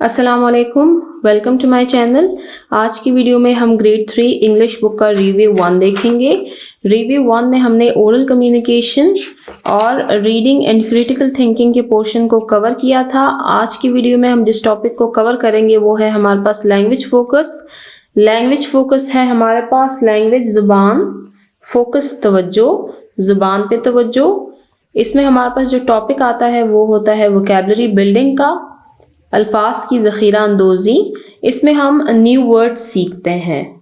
अस्सलामुअलैकुम, welcome to my channel. आज की वीडियो में हम ग्रेड 3 इंग्लिश बुक का रिव्यू 1 देखेंगे। रिव्यू 1 में हमने ओरल कम्युनिकेशन और रीडिंग एंड क्रिटिकल थिंकिंग के पोर्शन को कवर किया था। आज की वीडियो में हम जिस टॉपिक को कवर करेंगे वो है हमारे पास लैंग्वेज फोकस। लैंग्वेज फोकस है हमारे पास लैंग्वेज ज़ुबान, फोकस तवज्जो, ज़ुबान पे तवज्जो। इसमें हमारे पास जो टॉपिक आता है वो होता है वोकैबुलरी बिल्डिंग का, अल्फाज की ज़ख़ीरा अंदोज़ी। इसमें हम न्यू वर्ड्स सीखते हैं,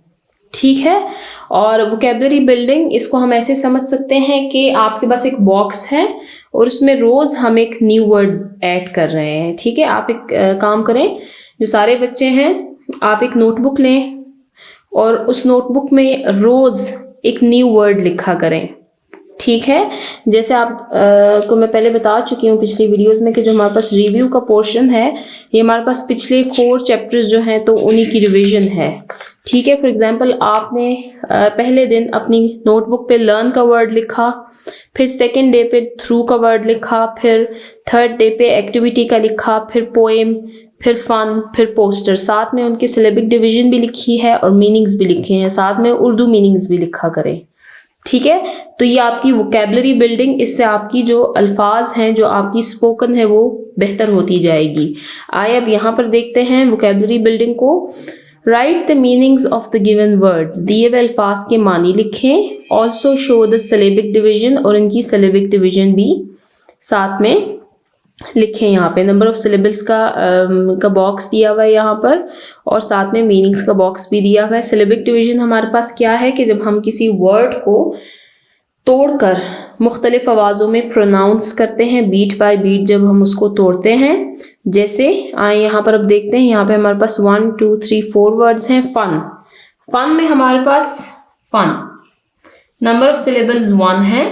ठीक है। और वोकैबुलरी बिल्डिंग इसको हम ऐसे समझ सकते हैं कि आपके पास एक बॉक्स है और उसमें रोज़ हम एक न्यू वर्ड ऐड कर रहे हैं, ठीक है। आप एक काम करें, जो सारे बच्चे हैं आप एक नोटबुक लें और उस नोटबुक में रोज़ एक न्यू वर्ड लिखा करें, ठीक है। जैसे आप को मैं पहले बता चुकी हूँ पिछली वीडियोस में कि जो हमारे पास रिव्यू का पोर्शन है ये हमारे पास पिछले 4 चैप्टर्स जो हैं तो उन्हीं की रिवीजन है, ठीक है। फॉर एग्जांपल आपने पहले दिन अपनी नोटबुक पे लर्न का वर्ड लिखा, फिर सेकेंड डे पे थ्रू का वर्ड लिखा, फिर थर्ड डे पे एक्टिविटी का लिखा, फिर पोएम, फिर फन, फिर पोस्टर। साथ में उनके सिलेबिक डिवीजन भी लिखी है और मीनिंग्स भी लिखे हैं, साथ में उर्दू मीनिंग्स भी लिखा करें, ठीक है। तो ये आपकी वोकैबुलरी बिल्डिंग, इससे आपकी जो अल्फाज हैं, जो आपकी स्पोकन है वो बेहतर होती जाएगी। आइए अब यहाँ पर देखते हैं वोकैबुलरी बिल्डिंग को। Right the meanings of the given words, दिए हुए अल्फाज के मानी लिखें। Also show the syllabic division, और इनकी सिलेबिक डिवीजन भी साथ में लिखें। यहाँ पे नंबर ऑफ सिलेबल्स का बॉक्स दिया हुआ है यहाँ पर, और साथ में मीनिंग्स का बॉक्स भी दिया हुआ है। सिलेबिक डिवीजन हमारे पास क्या है कि जब हम किसी वर्ड को तोड़कर मुख्तलिफ आवाज़ों में प्रोनाउंस करते हैं, बीट बाय बीट जब हम उसको तोड़ते हैं। जैसे आए यहाँ पर अब देखते हैं, यहाँ पे हमारे पास 1 2 3 4 वर्ड्स हैं। फन, फन में हमारे पास फन नंबर ऑफ सिलेबल्स 1 है।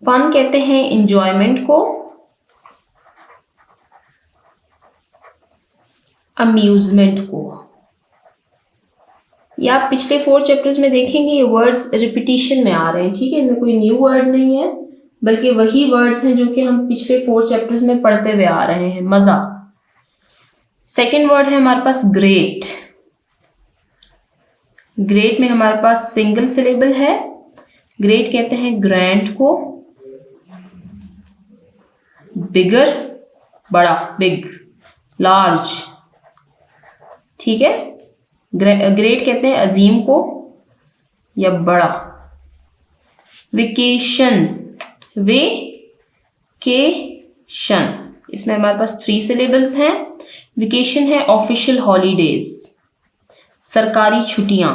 फन कहते हैं इंजॉयमेंट को, अम्यूजमेंट को। या आप पिछले 4 चैप्टर्स में देखेंगे ये वर्ड्स रिपीटिशन में आ रहे हैं, ठीक है। इनमें कोई न्यू वर्ड नहीं है बल्कि वही वर्ड्स हैं जो कि हम पिछले 4 चैप्टर्स में पढ़ते हुए आ रहे हैं। मजा। सेकंड वर्ड है हमारे पास ग्रेट। ग्रेट में हमारे पास सिंगल सिलेबल है। ग्रेट कहते हैं ग्रैंड को। बिगर, बड़ा, बिग, लार्ज, ठीक है। ग्रेट कहते हैं अजीम को या बड़ा। वेकेशन, वेकेशन, इसमें हमारे पास 3 सिलेबल्स हैं। वेकेशन है ऑफिशियल हॉलीडेज, सरकारी छुट्टियां।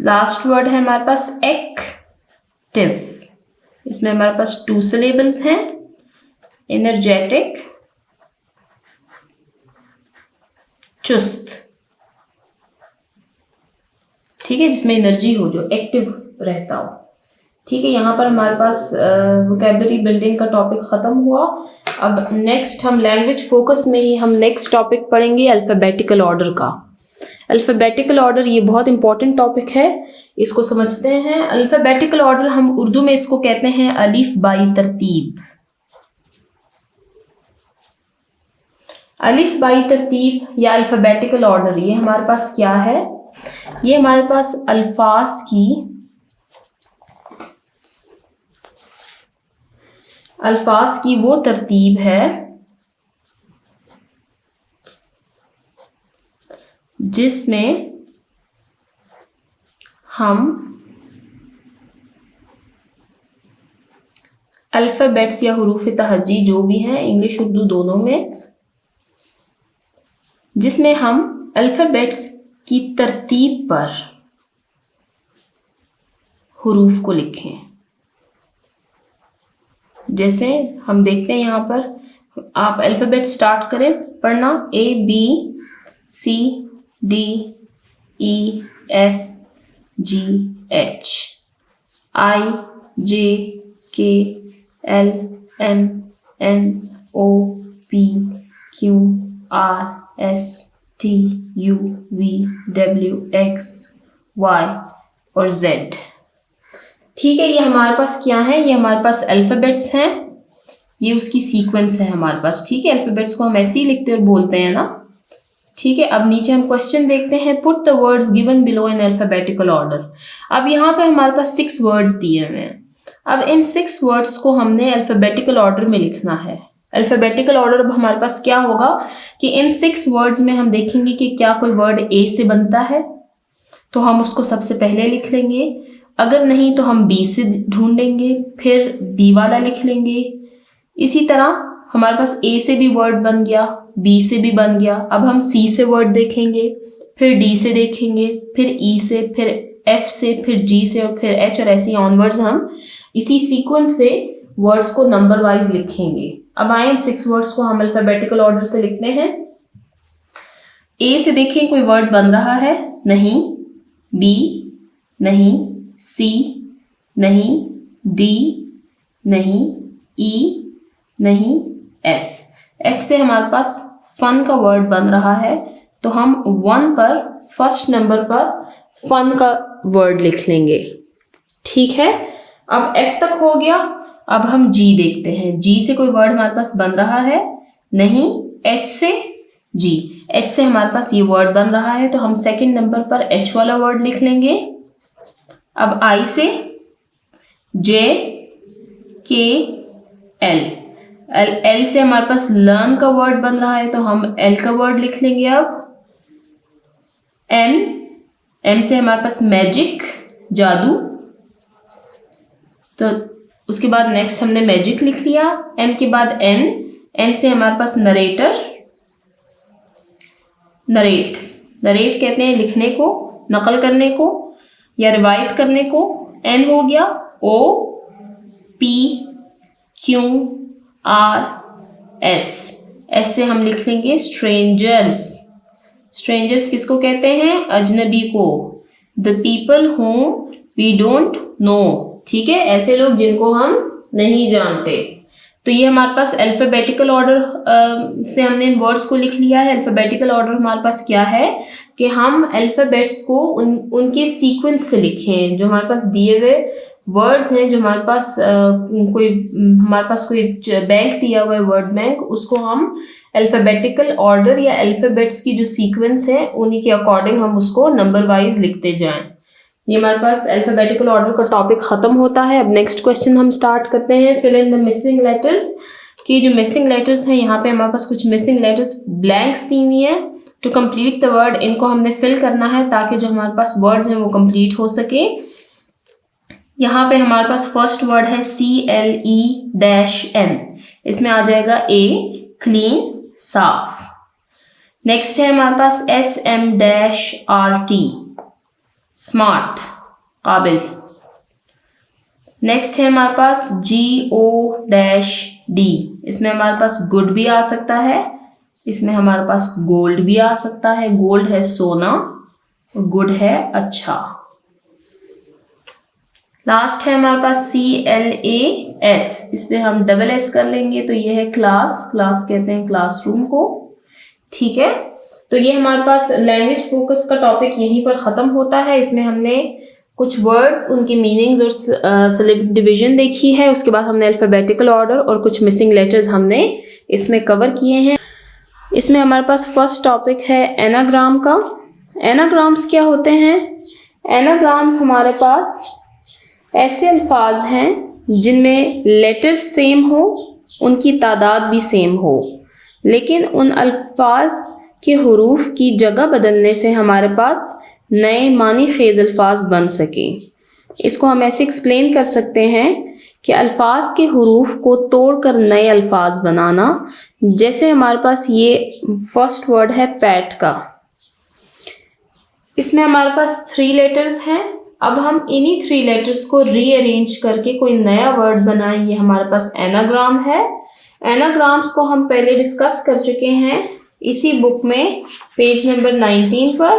लास्ट वर्ड है हमारे पास एक्टिव, इसमें हमारे पास 2 सिलेबल्स हैं। एनर्जेटिक, चुस्त, ठीक है, जिसमें एनर्जी हो, जो एक्टिव रहता हो, ठीक है। यहाँ पर हमारे पास वोकैबुलरी बिल्डिंग का टॉपिक खत्म हुआ। अब नेक्स्ट हम लैंग्वेज फोकस में ही हम नेक्स्ट टॉपिक पढ़ेंगे अल्फ़ाबेटिकल ऑर्डर का। अल्फ़ाबेटिकल ऑर्डर ये बहुत इंपॉर्टेंट टॉपिक है, इसको समझते हैं। अल्फ़ाबेटिकल ऑर्डर हम उर्दू में इसको कहते हैं अलिफ बाई तरतीब। अलिफ बाई तरतीब या अल्फ़ाबेटिकल ऑर्डर ये हमारे पास क्या है? ये हमारे पास अल्फाज की वो तरतीब है जिसमें हम अल्फ़ाबेट्स या हुरूफ तहज्जी जो भी हैं इंग्लिश उर्दू दोनों में, जिसमें हम अल्फ़ाबेट्स की तरतीब पर हुरूफ को लिखें। जैसे हम देखते हैं यहाँ पर, आप अल्फ़ाबेट स्टार्ट करें पढ़ना, ABCDEFGH IJKLMNOPQRSTUVWXY और Z, ठीक है। ये हमारे पास क्या है? ये हमारे पास अल्फ़ाबेट्स हैं ये उसकी सीक्वेंस है हमारे पास, ठीक है। अल्फाबेट्स को हम ऐसे ही लिखते और बोलते हैं ना, ठीक है। अब नीचे हम क्वेश्चन देखते हैं, put the words given below in alphabetical order. अब यहाँ पे हमारे पास 6 वर्ड्स दिए हुए हैं। अब इन 6 वर्ड्स को हमने अल्फाबेटिकल ऑर्डर में लिखना है। अल्फाबेटिकल ऑर्डर अब हमारे पास क्या होगा कि इन 6 वर्ड्स में हम देखेंगे कि क्या कोई वर्ड ए से बनता है, तो हम उसको सबसे पहले लिख लेंगे। अगर नहीं तो हम बी से ढूंढेंगे, फिर बी वाला लिख लेंगे। इसी तरह हमारे पास ए से भी वर्ड बन गया, बी से भी बन गया। अब हम सी से वर्ड देखेंगे, फिर डी से देखेंगे, फिर ई से, फिर एफ से, फिर जी से और फिर एच, और ऐसे ऑनवर्ड्स हम इसी सीक्वेंस से वर्ड्स को नंबर वाइज लिखेंगे। अब आए इन 6 वर्ड्स को हम अल्फाबेटिकल ऑर्डर से लिखते हैं। ए से देखिए कोई वर्ड बन रहा है, नहीं। बी नहीं, सी नहीं, डी नहीं, ई नहीं, एफ से हमारे पास फन का वर्ड बन रहा है, तो हम 1 पर फर्स्ट नंबर पर फन का वर्ड लिख लेंगे, ठीक है। अब एफ तक हो गया। अब हम जी देखते हैं। जी से कोई वर्ड हमारे पास बन रहा है, नहीं। एच से जी, एच से हमारे पास ये वर्ड बन रहा है, तो हम सेकंड नंबर पर एच वाला वर्ड लिख लेंगे। अब आई से जे, के, एल से हमारे पास लर्न का वर्ड बन रहा है, तो हम एल का वर्ड लिख लेंगे। अब एम से हमारे पास मैजिक, जादू, तो उसके बाद नेक्स्ट हमने मैजिक लिख लिया। एम के बाद एन से हमारे पास नरेटर, नरेट कहते हैं लिखने को, नकल करने को या रिवाइट करने को। एन हो गया। ओ, पी, क्यू, आर, एस से हम लिख लेंगे स्ट्रेंजर्स किसको कहते हैं? अजनबी को। The people whom we don't know, ठीक है, ऐसे लोग जिनको हम नहीं जानते। तो ये हमारे पास अल्फाबेटिकल ऑर्डर से हमने इन वर्ड्स को लिख लिया है। अल्फाबेटिकल ऑर्डर हमारे पास क्या है कि हम अल्फाबेट्स को उनके सीक्वेंस से लिखें। जो हमारे पास दिए हुए वर्ड्स हैं, जो हमारे पास कोई बैंक दिया हुआ है, वर्ड बैंक, उसको हम अल्फाबेटिकल ऑर्डर या अल्फाबेट्स की जो सीक्वेंस है उन्हीं के अकॉर्डिंग हम उसको नंबर वाइज लिखते जाएं। ये हमारे पास अल्फाबेटिकल ऑर्डर का टॉपिक खत्म होता है। अब नेक्स्ट क्वेश्चन हम स्टार्ट करते हैं। Fill in the missing letters, कि जो मिसिंग लेटर्स हैं, यहाँ पे हमारे पास कुछ मिसिंग लेटर्स ब्लैंक्स दी हुई हैं। टू कंप्लीट द वर्ड, इनको हमने फिल करना है ताकि जो हमारे पास वर्ड्स हैं वो कंप्लीट हो सके। यहाँ पे हमारे पास फर्स्ट वर्ड है CLE-N, इसमें आ जाएगा A, क्लीन, साफ। नेक्स्ट है हमारे पास SM-RT, स्मार्ट, काबिल। नेक्स्ट है हमारे पास GO-D, इसमें हमारे पास गुड भी आ सकता है, इसमें हमारे पास गोल्ड भी आ सकता है। गोल्ड है सोना और गुड है अच्छा। लास्ट है हमारे पास CLAS, इसमें हम डबल S कर लेंगे, तो ये है क्लास कहते हैं क्लासरूम को, ठीक है। तो ये हमारे पास लैंग्वेज फोकस का टॉपिक यहीं पर ख़त्म होता है। इसमें हमने कुछ वर्ड्स, उनकी मीनिंग्स और सिलेबल डिवीजन देखी है। उसके बाद हमने अल्फ़ाबेटिकल ऑर्डर और कुछ मिसिंग लेटर्स हमने इसमें कवर किए हैं। इसमें हमारे पास फर्स्ट टॉपिक है एनाग्राम का। एनाग्राम्स क्या होते हैं? एनाग्राम्स हमारे पास ऐसे अल्फाज हैं जिनमें लेटर्स सेम हो, उनकी तादाद भी सेम हो, लेकिन उन अल्फाज के हुरूफ की जगह बदलने से हमारे पास नए मानी खेज अल्फाज बन सकें। इसको हम ऐसे एक्सप्लेन कर सकते हैं कि अल्फाज के हुरूफ को तोड़कर नए अल्फाज बनाना। जैसे हमारे पास ये फर्स्ट वर्ड है पैट का, इसमें हमारे पास 3 लेटर्स हैं। अब हम इन्हीं 3 लेटर्स को रीअरेंज करके कोई नया वर्ड बनाएं, ये हमारे पास एनाग्राम है। एनाग्राम्स को हम पहले डिस्कस कर चुके हैं इसी बुक में, पेज नंबर 19 पर,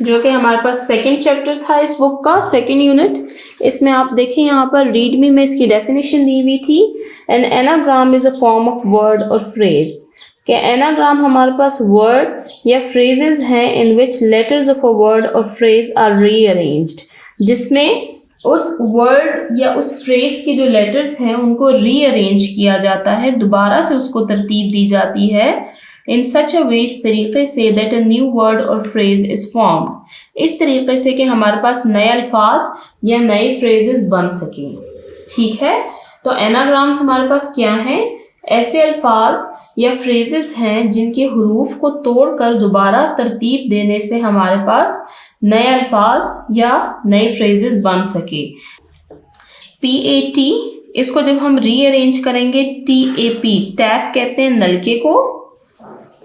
जो कि हमारे पास सेकंड चैप्टर था इस बुक का, सेकंड यूनिट। इसमें आप देखें यहाँ पर रीड मी में इसकी डेफिनेशन दी हुई थी। An anagram is a form of word or phrase, कि एनाग्राम हमारे पास वर्ड या फ्रेजेस हैं in which letters of a word or phrase are rearranged, जिसमें उस वर्ड या उस फ्रेज के जो लेटर्स हैं उनको रीअरेंज किया जाता है, दोबारा से उसको तरतीब दी जाती है इन सच अ वे, इस तरीके say that a new word or phrase is formed, इस तरीके से कि हमारे पास नए अल्फाज या नए फ्रेजेस बन सकें। ठीक है, तो एनाग्राम्स हमारे पास क्या हैं? ऐसे अल्फाज या फ्रेजेस हैं जिनके हरूफ को तोड़कर दोबारा तरतीब देने से हमारे पास नए अल्फाज या नए फ्रेजेस बन सके। PAT, इसको जब हम रीअरेंज करेंगे TAP, टैप कहते हैं नलके को।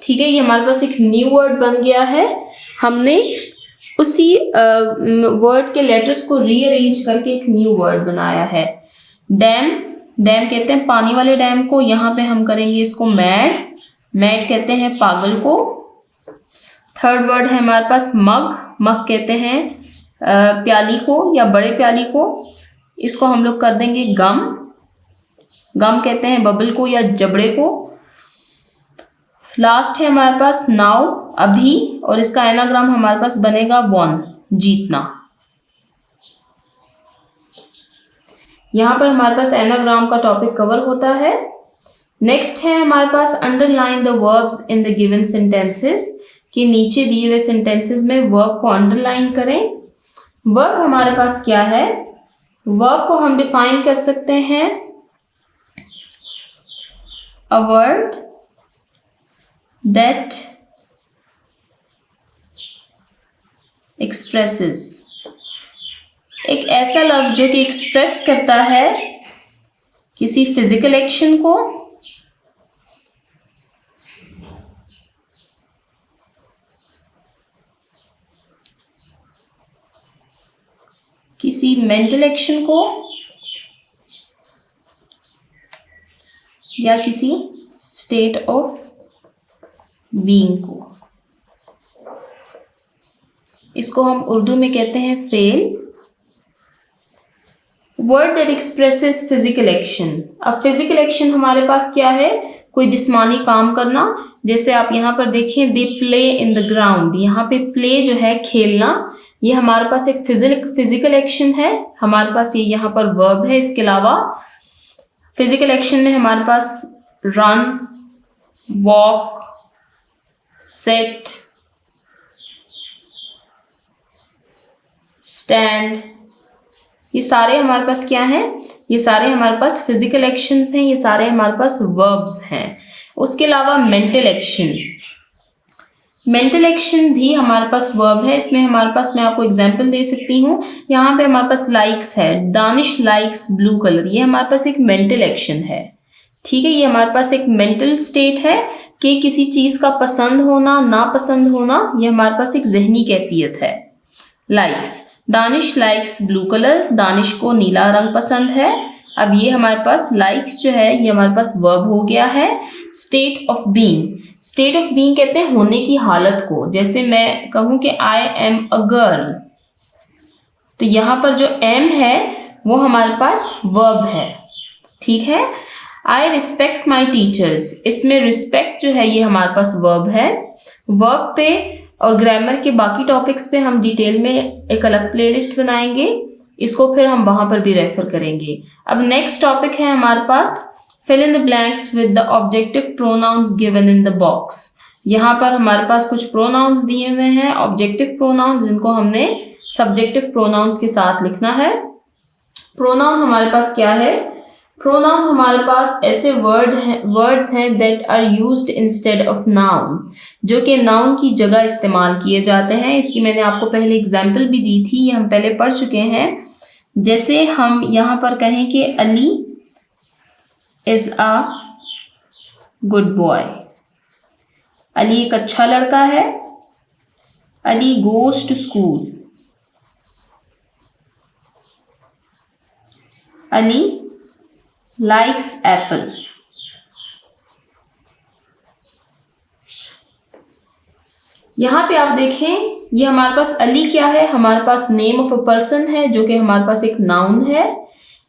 ठीक है, ये हमारे पास एक न्यू वर्ड बन गया है, हमने उसी वर्ड के लेटर्स को रीअरेंज करके एक न्यू वर्ड बनाया है। डैम, डैम कहते हैं पानी वाले डैम को, यहाँ पे हम करेंगे इसको मैड, मैड कहते हैं पागल को। थर्ड वर्ड है हमारे पास मग, मग कहते हैं प्याली को या बड़े प्याली को, इसको हम लोग कर देंगे गम, गम कहते हैं बबल को या जबड़े को। लास्ट है हमारे पास नाउ, अभी, और इसका एनाग्राम हमारे पास बनेगा वन, जीतना। यहाँ पर हमारे पास एनाग्राम का टॉपिक कवर होता है। नेक्स्ट है हमारे पास underline the verbs in the given sentences, कि नीचे दिए हुए सेंटेंसेस में वर्ब को अंडरलाइन करें। वर्ब हमारे पास क्या है? वर्ब को हम डिफाइन कर सकते हैं अ वर्ड दैट एक्सप्रेसेस, एक ऐसा लफ्ज जो कि एक्सप्रेस करता है किसी फिजिकल एक्शन को, किसी मेंटल एक्शन को, या किसी स्टेट ऑफ बीइंग को। इसको हम उर्दू में कहते हैं fail. Word that expresses physical action, अब फिजिकल एक्शन हमारे पास क्या है? कोई जिस्मानी काम करना, जैसे आप यहाँ पर देखें they play in the ground, यहाँ पे प्ले जो है खेलना, ये हमारे पास एक फिजिकल एक्शन है, हमारे पास ये यहाँ पर वर्ब है। इसके अलावा फिजिकल एक्शन में हमारे पास रन, वॉक, सेट, स्टैंड, ये सारे हमारे पास क्या हैं? ये सारे हमारे पास फिजिकल एक्शंस हैं, ये सारे हमारे पास वर्ब्स हैं। उसके अलावा मेंटल एक्शन, मेंटल एक्शन भी हमारे पास वर्ब है। इसमें हमारे पास, मैं आपको एग्जांपल दे सकती हूँ, यहाँ पे हमारे पास लाइक्स है, दानिश लाइक्स ब्लू कलर, ये हमारे पास एक मेंटल एक्शन है। ठीक है, ये हमारे पास एक मेंटल स्टेट है कि किसी चीज़ का पसंद होना, नापसंद होना, ये हमारे पास एक जहनी कैफियत है। Likes, Danish likes blue colour, Danish को नीला रंग पसंद है। अब ये हमारे पास लाइक्स जो है ये हमारे पास वर्ब हो गया है। State of being, state of being कहते हैं होने की हालत को, जैसे मैं कहूँ कि आई एम अ गर्ल, तो यहाँ पर जो एम है वो हमारे पास वर्ब है। ठीक है, आई रिस्पेक्ट माई टीचर्स, इसमें रिस्पेक्ट जो है ये हमारे पास वर्ब है। वर्ब पे और ग्रामर के बाकी टॉपिक्स पे हम डिटेल में एक अलग प्लेलिस्ट बनाएंगे, इसको फिर हम वहाँ पर भी रेफर करेंगे। अब नेक्स्ट टॉपिक है हमारे पास fill in the blanks with the objective pronouns given in the box. यहाँ पर हमारे पास कुछ प्रोनाउंस दिए हुए हैं, ऑब्जेक्टिव प्रोनाउंस, जिनको हमने सब्जेक्टिव प्रोनाउंस के साथ लिखना है। प्रोनाउन हमारे पास क्या है? प्रोनाउन हमारे पास ऐसे वर्ड्स हैं that are used instead of noun, जो कि नाउन की जगह इस्तेमाल किए जाते हैं। इसकी मैंने आपको पहले एग्जाम्पल भी दी थी, ये हम पहले पढ़ चुके हैं। जैसे हम यहाँ पर कहें कि Ali is a good boy, Ali एक अच्छा लड़का है। Ali goes to school, Ali likes apple। यहाँ पे आप देखें, ये हमारे पास अली क्या है? हमारे पास नेम ऑफ अ पर्सन है, जो कि हमारे पास एक नाउन है।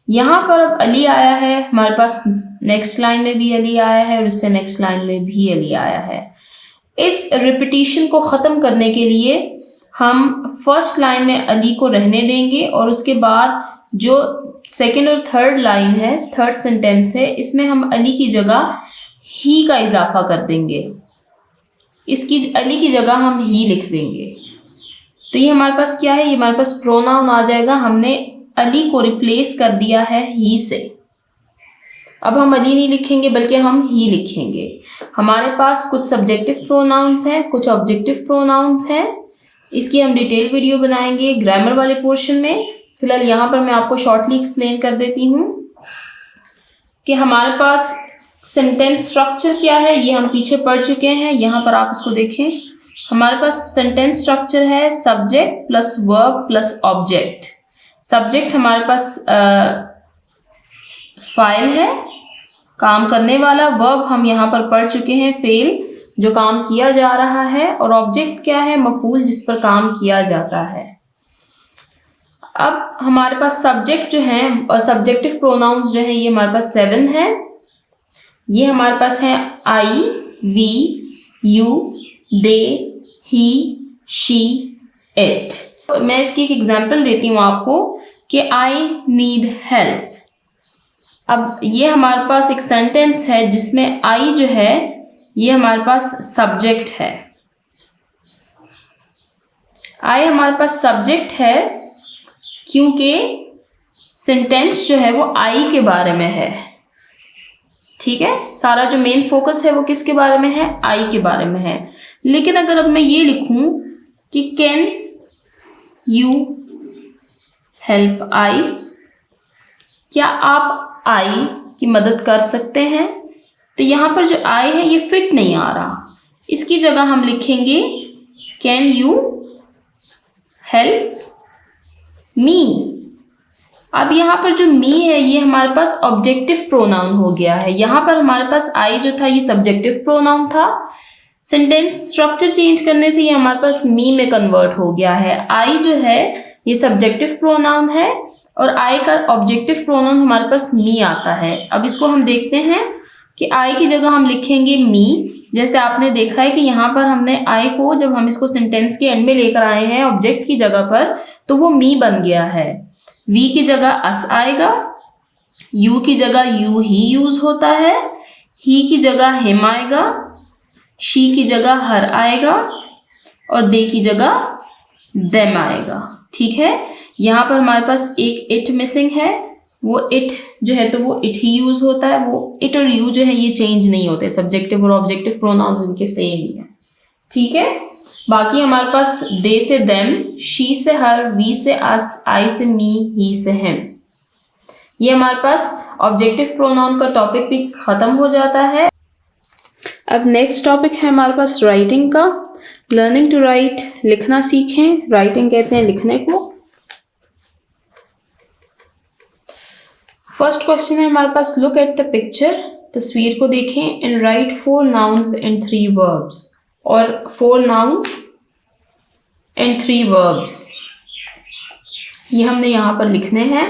यहाँ पर अब अली आया है, हमारे पास नेक्स्ट लाइन में भी अली आया है और इससे नेक्स्ट लाइन में भी अली आया है। इस रिपीटिशन को ख़त्म करने के लिए हम फर्स्ट लाइन में अली को रहने देंगे और उसके बाद जो सेकंड और थर्ड लाइन है, थर्ड सेंटेंस है, इसमें हम अली की जगह ही का इजाफा कर देंगे। इसकी अली की जगह हम ही लिख देंगे। तो ये हमारे पास क्या है, ये हमारे पास प्रोनाउन आ जाएगा। हमने अली को रिप्लेस कर दिया है ही से। अब हम अली नहीं लिखेंगे बल्कि हम ही लिखेंगे। हमारे पास कुछ सब्जेक्टिव प्रोनाउंस हैं, कुछ ऑब्जेक्टिव प्रोनाउंस हैं। इसकी हम डिटेल वीडियो बनाएंगे ग्रामर वाले पोर्शन में। फिलहाल यहाँ पर मैं आपको शॉर्टली एक्सप्लेन कर देती हूँ कि हमारे पास सेंटेंस स्ट्रक्चर क्या है, ये हम पीछे पढ़ चुके हैं। यहाँ पर आप इसको देखें, हमारे पास सेंटेंस स्ट्रक्चर है subject plus verb plus object. Subject हमारे पास फाइल है, काम करने वाला। वर्ब हम यहाँ पर पढ़ चुके हैं, फेल, जो काम किया जा रहा है। और ऑब्जेक्ट क्या है, मफूल, जिस पर काम किया जाता है। अब हमारे पास सब्जेक्ट जो हैं और सब्जेक्टिव प्रोनाउंस जो हैं, ये हमारे पास 7 हैं। ये हमारे पास है I, we, you, they, he, she, it. मैं इसकी एक एग्जांपल देती हूँ आपको कि आई नीड हेल्प। अब ये हमारे पास एक सेंटेंस है जिसमें आई जो है ये हमारे पास सब्जेक्ट है। आई हमारे पास सब्जेक्ट है क्योंकि सेंटेंस जो है वो आई के बारे में है। ठीक है, सारा जो मेन फोकस है वो किसके बारे में है, आई के बारे में है। लेकिन अगर अब मैं ये लिखूं कि कैन यू हेल्प आई, क्या आप आई की मदद कर सकते हैं, तो यहाँ पर जो आई है ये फिट नहीं आ रहा। इसकी जगह हम लिखेंगे कैन यू हेल्प मी। अब यहाँ पर जो मी है ये हमारे पास ऑब्जेक्टिव प्रोनाउन हो गया है। यहाँ पर हमारे पास आई जो था ये सब्जेक्टिव प्रोनाउन था। सेंटेंस स्ट्रक्चर चेंज करने से ये हमारे पास मी में कन्वर्ट हो गया है। आई जो है ये सब्जेक्टिव प्रोनाउन है और आई का ऑब्जेक्टिव प्रोनाउन हमारे पास मी आता है। अब इसको हम देखते हैं कि आई की जगह हम लिखेंगे मी। जैसे आपने देखा है कि यहाँ पर हमने आई को, जब हम इसको सेंटेंस के एंड में लेकर आए हैं ऑब्जेक्ट की जगह पर, तो वो मी बन गया है। वी की जगह अस आएगा, यू की जगह यू ही यूज होता है, ही की जगह हिम आएगा, शी की जगह हर आएगा और दे की जगह देम आएगा। ठीक है, यहाँ पर हमारे पास एक इट मिसिंग है। वो इट जो है तो वो इट ही यूज होता है। वो इट और यू जो है ये चेंज नहीं होते, सब्जेक्टिव और ऑब्जेक्टिव प्रोनाउंस इनके सेम ही है। ठीक है, बाकी हमारे पास दे से देम, शी से हर, वी से अस, आई से मी, ही से हिम। ये हमारे पास ऑब्जेक्टिव प्रोनाउन का टॉपिक भी खत्म हो जाता है। अब नेक्स्ट टॉपिक है हमारे पास राइटिंग का। लर्निंग टू राइट, लिखना सीखें। राइटिंग कहते हैं लिखने को। फर्स्ट क्वेश्चन है हमारे पास, लुक एट द पिक्चर, तस्वीर को देखें, and right 4 nouns and 3 verbs, और 4 नाउन्स एंड 3 वर्ब्स ये हमने यहाँ पर लिखने हैं।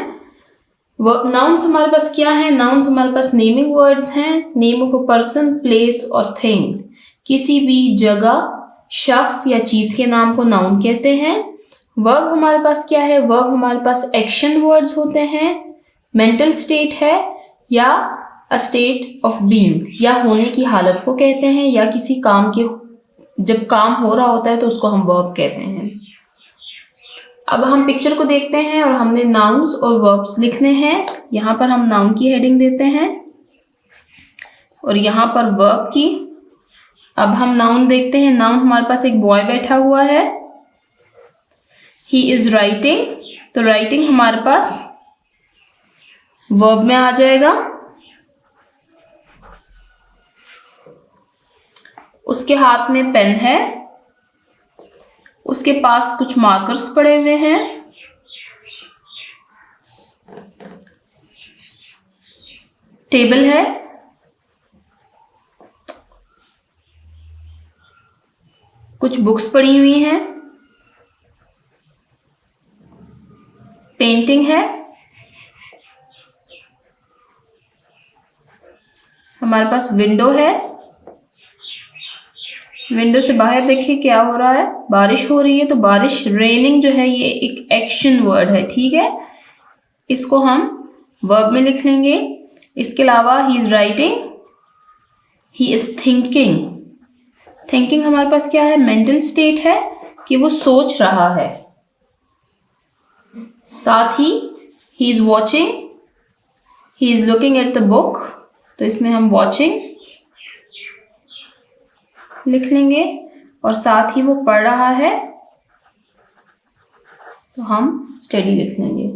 नाउन्स हमारे पास क्या है, नाउन्स हमारे पास नेमिंग वर्ड्स हैं। Name of a person, place और थिंग, किसी भी जगह, शख्स या चीज के नाम को नाउन कहते हैं। वर्ब हमारे पास क्या है, वर्ब हमारे पास एक्शन वर्ड्स होते हैं। मेंटल स्टेट है या अ स्टेट ऑफ बीइंग, या होने की हालत को कहते हैं, या किसी काम के, जब काम हो रहा होता है तो उसको हम वर्ब कहते हैं। अब हम पिक्चर को देखते हैं और हमने नाउन्स और वर्ब्स लिखने हैं। यहाँ पर हम नाउन की हेडिंग देते हैं और यहाँ पर वर्ब की। अब हम नाउन देखते हैं। नाउन हमारे पास एक बॉय बैठा हुआ है, ही इज राइटिंग, तो राइटिंग हमारे पास वर्ब में आ जाएगा। उसके हाथ में पेन है, उसके पास कुछ मार्कर्स पड़े हुए हैं, टेबल है, कुछ बुक्स पड़ी हुई हैं, पेंटिंग है, हमारे पास विंडो है, विंडो से बाहर देखिए क्या हो रहा है, बारिश हो रही है। तो बारिश, रेनिंग जो है ये एक एक्शन वर्ड है, ठीक है, इसको हम वर्ब में लिख लेंगे। इसके अलावा he is writing, he is thinking. Thinking हमारे पास क्या है, मेंटल स्टेट है कि वो सोच रहा है। साथ he is watching, he is looking at the book, तो इसमें हम वॉचिंग लिख लेंगे। और साथ ही वो पढ़ रहा है तो हम स्टडी लिख लेंगे।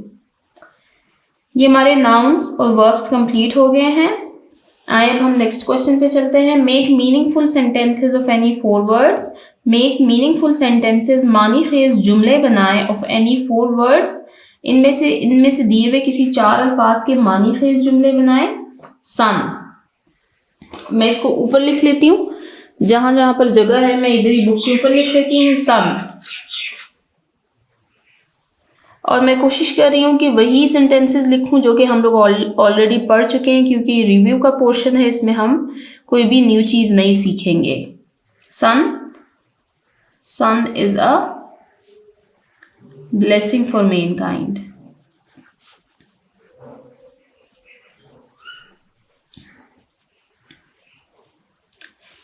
ये हमारे नाउन्स और वर्ब्स कंप्लीट हो गए हैं। आइए अब हम नेक्स्ट क्वेश्चन पे चलते हैं। Make meaningful sentences of any 4 words. Make meaningful sentences, मानी खेज जुमले बनाए ऑफ एनी 4 वर्ड्स। इनमें से दिए हुए किसी 4 अल्फाज के मानी खेज जुमले बनाए। सन, मैं इसको ऊपर लिख लेती हूँ, जहां जहां पर जगह है मैं इधर ही बुक के ऊपर लिख लेती हूँ सन। और मैं कोशिश कर रही हूँ कि वही सेंटेंसेस लिखूं जो कि हम लोग ऑलरेडी पढ़ चुके हैं, क्योंकि रिव्यू का पोर्शन है, इसमें हम कोई भी न्यू चीज नहीं सीखेंगे। Sun, sun is a blessing for mankind.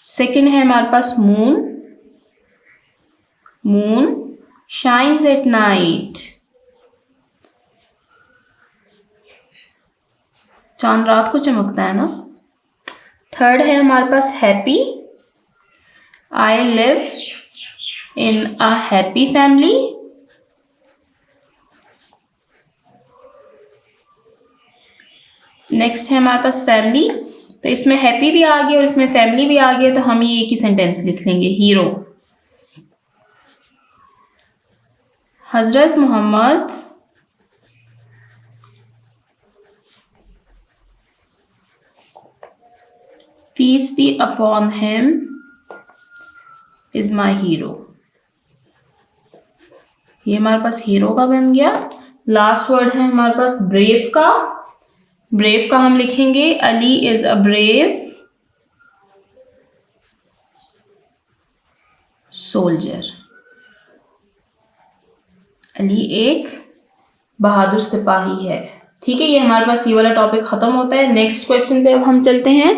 Second है हमारे पास moon. Moon shines at night, चांद रात को चमकता है ना। थर्ड है हमारे पास happy. I live in a happy family. Next है हमारे पास फैमिली, तो इसमें हैप्पी भी आ गया और इसमें फैमिली भी आ गया, तो हम ये एक ही सेंटेंस लिख लेंगे, hero. Hazrat Mohammad peace be upon him is my hero. ये हमारे पास हीरो का बन गया। लास्ट वर्ड है हमारे पास ब्रेव का। ब्रेव का हम लिखेंगे Ali is a brave soldier. Ali एक बहादुर सिपाही है। ठीक है, ये हमारे पास ये वाला टॉपिक खत्म होता है। नेक्स्ट क्वेश्चन पे अब हम चलते हैं।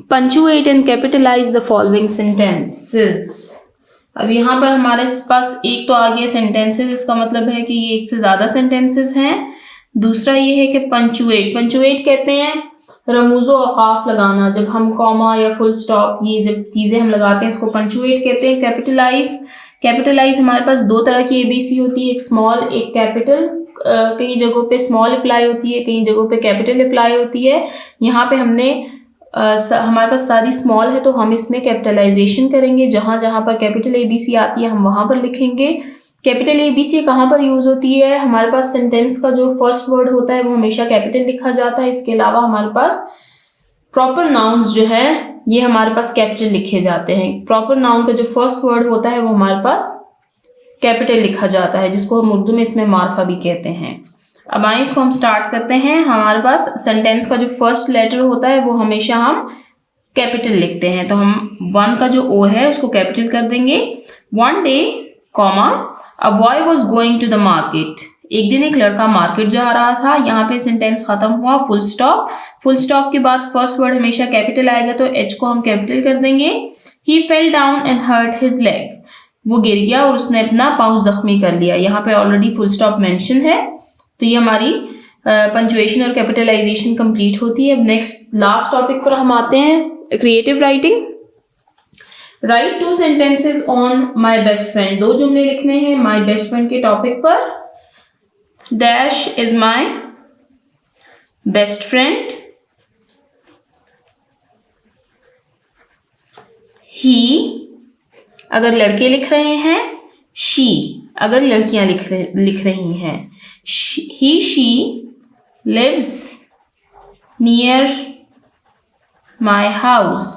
Punctuate and capitalize the following sentences. अब यहाँ पर हमारे पास एक तो आ गया सेंटेंसेस, इसका मतलब है कि ये एक से ज्यादा सेंटेंसेस हैं। दूसरा ये है कि पंचुएट, पंचुएट कहते हैं रमूज़ो औकाफ लगाना, जब हम कॉमा या फुल स्टॉप ये जब चीज़ें हम लगाते हैं इसको पंचुएट कहते हैं। कैपिटलाइज, कैपिटलाइज हमारे पास 2 तरह की ABC होती है, एक स्मॉल एक कैपिटल। कई जगहों पे स्मॉल अप्लाई होती है, कई जगहों पे कैपिटल अप्लाई होती है। यहाँ पे हमने हमारे पास सारी स्मॉल है तो हम इसमें कैपिटलाइजेशन करेंगे। जहाँ जहाँ पर कैपिटल ABC आती है हम वहाँ पर लिखेंगे। कैपिटल ABC कहाँ पर यूज़ होती है, हमारे पास सेंटेंस का जो फर्स्ट वर्ड होता है वो हमेशा कैपिटल लिखा जाता है। इसके अलावा हमारे पास प्रॉपर नाउन्स जो है ये हमारे पास कैपिटल लिखे जाते हैं। प्रॉपर नाउन का जो फर्स्ट वर्ड होता है वो हमारे पास कैपिटल लिखा जाता है, जिसको हम उर्दू में इसमें मार्फा भी कहते हैं। अब आइए इसको हम स्टार्ट करते हैं। हमारे पास सेंटेंस का जो फर्स्ट लेटर होता है वो हमेशा हम कैपिटल लिखते हैं, तो हम 1 का जो O है उसको कैपिटल कर देंगे। 1 day comma a boy was going to the market. एक दिन एक लड़का मार्केट जा रहा था। यहाँ पे सेंटेंस खत्म हुआ, फुल स्टॉप। फुल स्टॉप के बाद फर्स्ट वर्ड हमेशा कैपिटल आएगा तो H को हम कैपिटल कर देंगे। He fell down and hurt his leg. वो गिर गया और उसने अपना पाँव जख्मी कर लिया। यहाँ पे ऑलरेडी फुल स्टॉप मेंशन है, तो ये हमारी पंचुएशन और कैपिटलाइजेशन कंप्लीट होती है। अब नेक्स्ट लास्ट टॉपिक पर हम आते हैं, creative writing. Write 2 sentences on my best friend. 2 जुमले लिखने हैं माई बेस्ट फ्रेंड के टॉपिक पर। Dash is my best friend. He अगर लड़के लिख रहे हैं, शी अगर लड़कियां लिख रही हैं। He she lives near my house.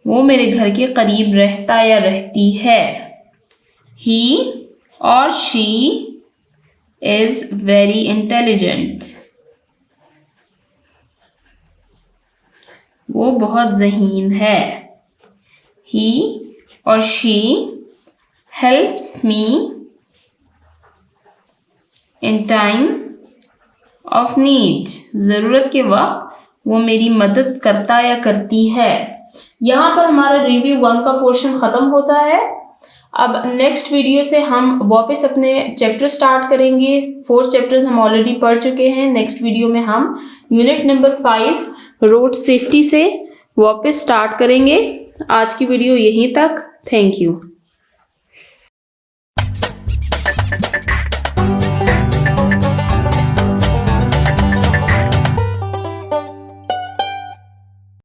वो मेरे घर के करीब रहता या रहती है। ही और शी इज वेरी इंटेलिजेंट। वो बहुत ज़हीन है। he or she helps me in time of need, ज़रूरत के वक्त वो मेरी मदद करता या करती है। यहाँ पर हमारा रिव्यू 1 का पोर्शन ख़त्म होता है। अब नेक्स्ट वीडियो से हम वापस अपने चैप्टर स्टार्ट करेंगे। 4 चैप्टर्स हम ऑलरेडी पढ़ चुके हैं। नेक्स्ट वीडियो में हम यूनिट नंबर 5 रोड सेफ्टी से वापस स्टार्ट करेंगे। आज की वीडियो यहीं तक। Thank you.